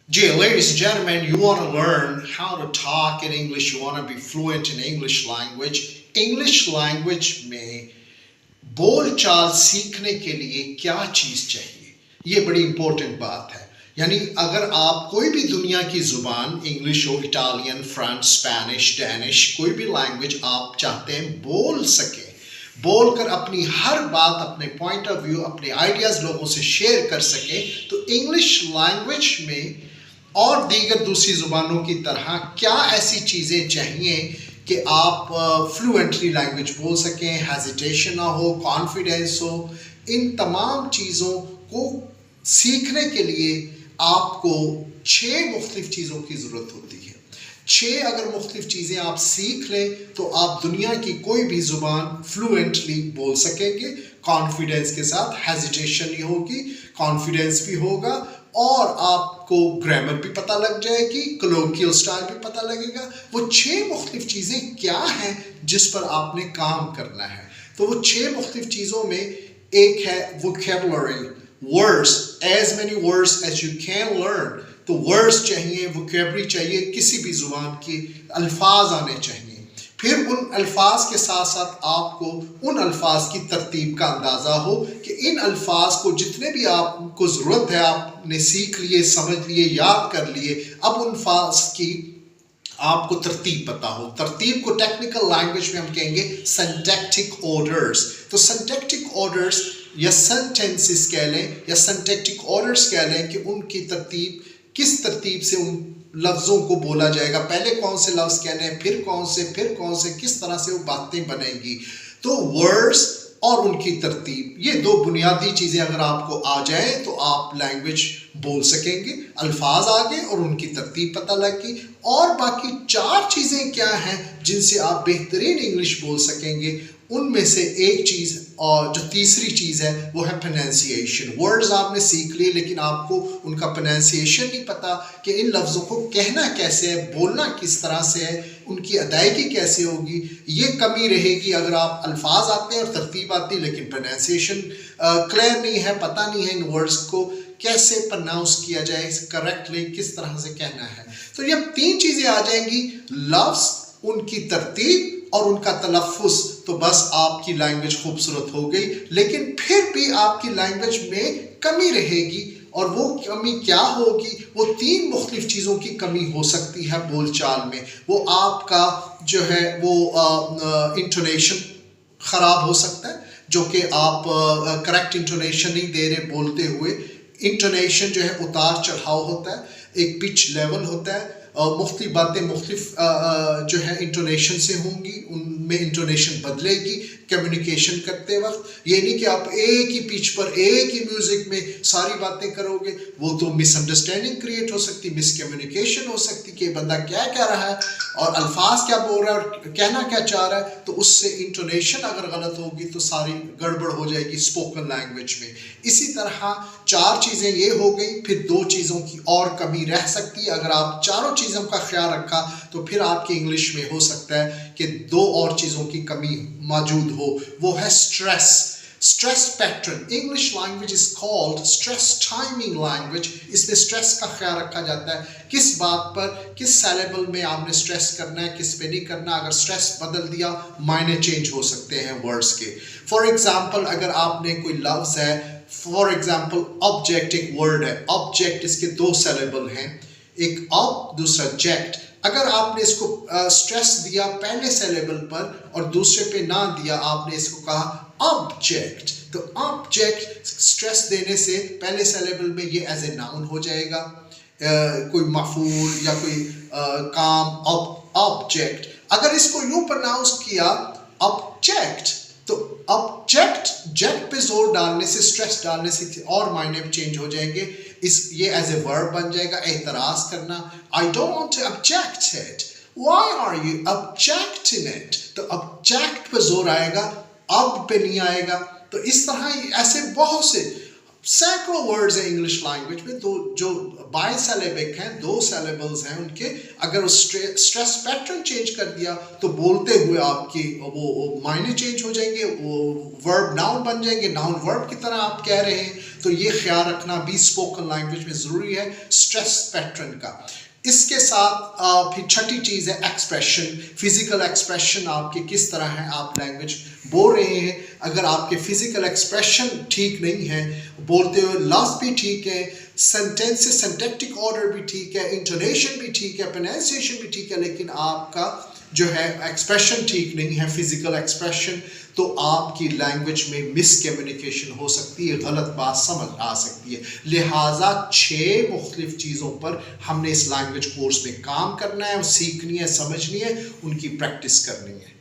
Dear ladies and gentlemen, you want to learn how to talk in English, you want to be fluent in English language. English language में बोल चाल सीखने के लिए क्या चीज़ चाहिए, ये बड़ी इंपॉर्टेंट बात है। यानी अगर आप कोई भी दुनिया की ज़ुबान, इंग्लिश हो, इटालियन, फ्रेंच, स्पेनिश, डैनिश, कोई भी लैंग्वेज आप चाहते हैं बोल सके, बोलकर अपनी हर बात, अपने पॉइंट ऑफ व्यू, अपने आइडियाज़ लोगों से शेयर कर सके, तो इंग्लिश लैंग्वेज में और दीगर दूसरी ज़ुबानों की तरह क्या ऐसी चीज़ें चाहिए कि आप फ्लुएंटली लैंग्वेज बोल सकें, हेजिटेशन ना हो, कॉन्फिडेंस हो। इन तमाम चीज़ों को सीखने के लिए आपको 6 मुख्तलिफ चीज़ों की ज़रूरत होती है। 6 अगर मुख्तलिफ चीज़ें आप सीख लें तो आप दुनिया की कोई भी ज़ुबान फ्लुएंटली बोल सकेंगे, कॉन्फिडेंस के साथ। हेजिटेशन नहीं होगी, कॉन्फिडेंस भी होगा और आपको ग्रामर भी पता लग जाएगी, कोलोकियल स्टाइल भी पता लगेगा। वो 6 मुख्तलिफ चीज़ें क्या हैं जिस पर आपने काम करना है। तो वो 6 मुख्तलिफ चीज़ों में एक है vocabulary, words, as many words as you can learn. तो वर्ड्स चाहिए, वोकैबुलरी चाहिए, किसी भी ज़ुबान के अल्फाज आने चाहिए। फिर उन अल्फाज के साथ साथ आपको उन अल्फाज की तरतीब का अंदाज़ा हो कि इन अल्फाज को जितने भी आपको ज़रूरत है आपने सीख लिए, समझ लिए, याद कर लिए। अब उन अल्फाज की आपको तरतीब पता हो। तरतीब को टेक्निकल लैंग्वेज में हम कहेंगे सिंटैक्टिक ऑर्डर्स। तो सिंटैक्टिक ऑर्डर्स या सेंटेंसेस कह लें या सिंटैक्टिक ऑर्डर्स कह लें कि उनकी तरतीब, किस तरतीब से उन लफ्ज़ों को बोला जाएगा, पहले कौन से लफ्ज़ कहने हैं, फिर कौन से, किस तरह से वो बातें बनेंगी। तो वर्ड्स और उनकी तरतीब, ये 2 बुनियादी चीज़ें अगर आपको आ जाए तो आप लैंग्वेज बोल सकेंगे। अल्फाज आ गए और उनकी तरतीब पता लग गई। और बाकी 4 चीज़ें क्या हैं जिनसे आप बेहतरीन इंग्लिश बोल सकेंगे। उनमें से एक चीज़ और जो तीसरी चीज़ है वो है प्रोनाउंसिएशन। वर्ड्स आपने सीख लिए लेकिन आपको उनका प्रोनाउंसिएशन नहीं पता कि इन लफ्ज़ों को कहना कैसे है, बोलना किस तरह से है, उनकी अदायगी कैसे होगी। ये कमी रहेगी अगर आप अल्फाज आते हैं और तरतीब आती है लेकिन प्रोनाउंसिएशन क्लियर नहीं है, पता नहीं है इन वर्ड्स को कैसे प्रोनाउंस किया जाए करेक्टली, किस तरह से कहना है। तो ये 3 चीज़ें आ जाएंगी, लफ्ज़, उनकी तरतीब और उनका तलफ़ुज़, तो बस आपकी लैंग्वेज खूबसूरत हो गई। लेकिन फिर भी आपकी लैंग्वेज में कमी रहेगी और वो कमी क्या होगी, वो 3 मुख्तलिफ चीज़ों की कमी हो सकती है बोलचाल में। वो आपका जो है वो इंटोनेशन ख़राब हो सकता है, जो कि आप करेक्ट इंटोनेशन नहीं दे रहे बोलते हुए। इंटोनेशन जो है उतार चढ़ाव होता है, एक पिच लेवल होता है, मुख्तलिफ बातें मुख्तलिफ जो है इंटोनेशन से होंगी, उनमें इंटोनेशन बदलेगी कम्युनिकेशन करते वक्त। ये नहीं कि आप एक ही पिच पर एक ही म्यूज़िक में सारी बातें करोगे, वो तो मिसअंडरस्टैंडिंग क्रिएट हो सकती, मिसकम्युनिकेशन हो सकती कि बंदा क्या कह रहा है और अल्फाज क्या बोल रहा है और कहना क्या चाह रहा है। तो उससे इंटोनेशन अगर गलत होगी तो सारी गड़बड़ हो जाएगी स्पोकन लैंग्वेज में। इसी तरह 4 चीज़ें ये हो गई, फिर 2 चीज़ों की और कमी रह सकती है। अगर आप चारों चीज़ों का ख्याल रखा तो फिर आपकी इंग्लिश में हो सकता है कि 2 और चीज़ों की कमी मौजूद हो। वो है stress, stress pattern. English language is called stress timing language. इसमें स्ट्रेस का ख्याल रखा जाता है, किस बात पर, किस सैलेबल में आपने स्ट्रेस करना है, किस पे नहीं करना। अगर स्ट्रेस बदल दिया मायने चेंज हो सकते हैं वर्ड्स के। फॉर एग्जाम्पल, अगर आपने कोई लफ्ज़ है, फॉर एग्जाम्पल ऑब्जेक्ट एक वर्ड है, ऑब्जेक्ट, इसके 2 सैलेबल हैं, एक ऑब दूसरा जेक्ट। अगर आपने इसको स्ट्रेस दिया पहले सैलेबल पर और दूसरे पे ना दिया, आपने इसको कहा ऑब्जेक्ट, तो ऑब्जेक्ट स्ट्रेस देने से पहले सैलेबल में ये एज ए नाउन हो जाएगा, कोई मफूल या कोई काम, ऑब्जेक्ट। अगर इसको यूं प्रोनाउंस किया ऑब्जेक्ट, तो ऑब्जेक्ट, जेक्ट पे जोर डालने से, स्ट्रेस डालने से और मायने चेंज हो जाएंगे। ये एज ए वर्ब बन जाएगा, एतराज करना। I don't want to object it, why are you objecting it. तो ऑब्जेक्ट पे जोर आएगा, अब पे नहीं आएगा। तो इस तरह ऐसे बहुत से सैकड़ों वर्ड्स हैं इंग्लिश लैंग्वेज में, तो जो बाइसिलेबिक हैं, 2 syllables हैं उनके, अगर उस स्ट्रेस पैटर्न चेंज कर दिया तो बोलते हुए आपकी वो मायने चेंज हो जाएंगे, वो वर्ब नाउन बन जाएंगे, नाउन वर्ब की तरह आप कह रहे हैं। तो ये ख्याल रखना भी स्पोकन लैंग्वेज में ज़रूरी है, स्ट्रेस पैटर्न का। इसके साथ फिर छठी चीज़ है एक्सप्रेशन, फिजिकल एक्सप्रेशन आपके किस तरह है, आप लैंग्वेज बोल रहे हैं, अगर आपके फिजिकल एक्सप्रेशन ठीक नहीं है, बोलते हुए लफ्ज़ भी ठीक है, सेंटेंसेस सिंटैक्टिक ऑर्डर भी ठीक है, इंटोनेशन भी ठीक है, प्रोनाउंसिएशन भी ठीक है, लेकिन आपका जो है एक्सप्रेशन ठीक नहीं है, फिजिकल एक्सप्रेशन, तो आपकी लैंग्वेज में मिसकम्युनिकेशन हो सकती है, गलत बात समझ आ सकती है। लिहाजा 6 मुख्तलिफ चीज़ों पर हमने इस लैंग्वेज कोर्स में काम करना है, सीखनी है, समझनी है, उनकी प्रैक्टिस करनी है।